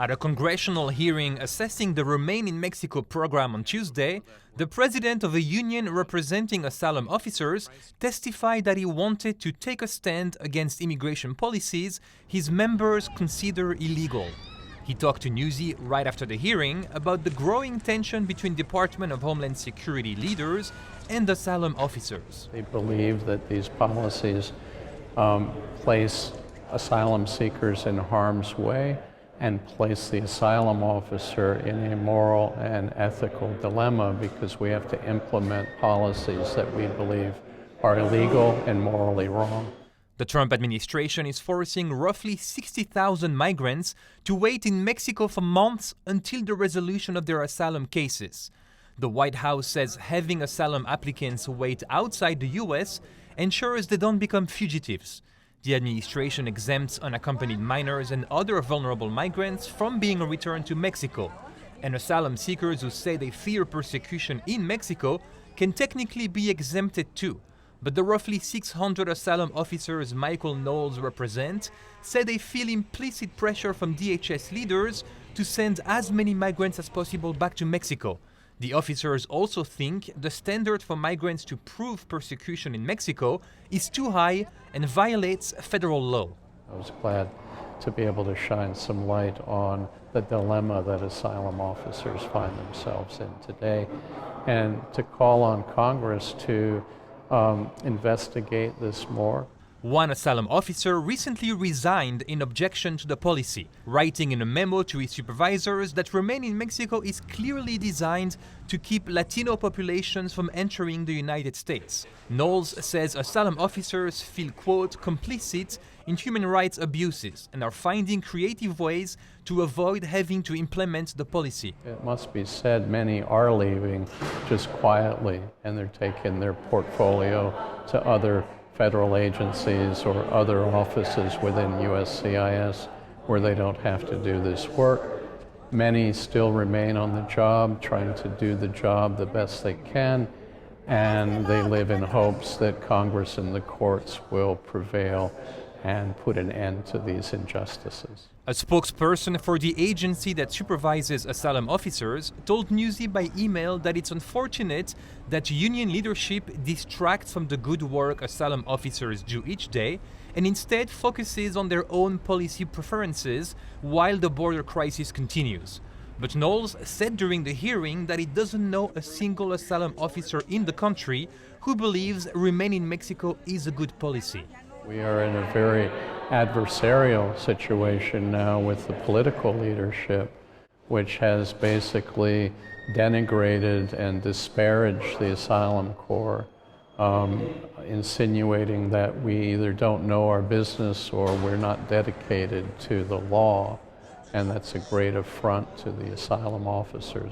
At a congressional hearing assessing the Remain in Mexico program on Tuesday, the president of a union representing asylum officers testified that he wanted to take a stand against immigration policies his members consider illegal. He talked to Newsy right after the hearing about the growing tension between Department of Homeland Security leaders and asylum officers. They believe that these policies place asylum seekers in harm's way and place the asylum officer in a moral and ethical dilemma because we have to implement policies that we believe are illegal and morally wrong. The Trump administration is forcing roughly 60,000 migrants to wait in Mexico for months until the resolution of their asylum cases. The White House says having asylum applicants wait outside the U.S. ensures they don't become fugitives. The administration exempts unaccompanied minors and other vulnerable migrants from being returned to Mexico. And asylum seekers who say they fear persecution in Mexico can technically be exempted too. But the roughly 600 asylum officers Michael Knowles represents say they feel implicit pressure from DHS leaders to send as many migrants as possible back to Mexico. The officers also think the standard for migrants to prove persecution in Mexico is too high and violates federal law. I was glad to be able to shine some light on the dilemma that asylum officers find themselves in today and to call on Congress to investigate this more. One asylum officer recently resigned in objection to the policy, writing in a memo to his supervisors that Remain in Mexico is clearly designed to keep Latino populations from entering the United States. Knowles says asylum officers feel, quote, complicit in human rights abuses and are finding creative ways to avoid having to implement the policy. It must be said many are leaving just quietly and they're taking their portfolio to other federal agencies or other offices within USCIS where they don't have to do this work. Many still remain on the job, trying to do the job the best they can, and they live in hopes that Congress and the courts will prevail and put an end to these injustices. A spokesperson for the agency that supervises asylum officers told Newsy by email that it's unfortunate that union leadership distracts from the good work asylum officers do each day and instead focuses on their own policy preferences while the border crisis continues. But Knowles said during the hearing that he doesn't know a single asylum officer in the country who believes Remain in Mexico is a good policy. We are in a very adversarial situation now with the political leadership, which has basically denigrated and disparaged the Asylum Corps, insinuating that we either don't know our business or we're not dedicated to the law, and that's a great affront to the asylum officers.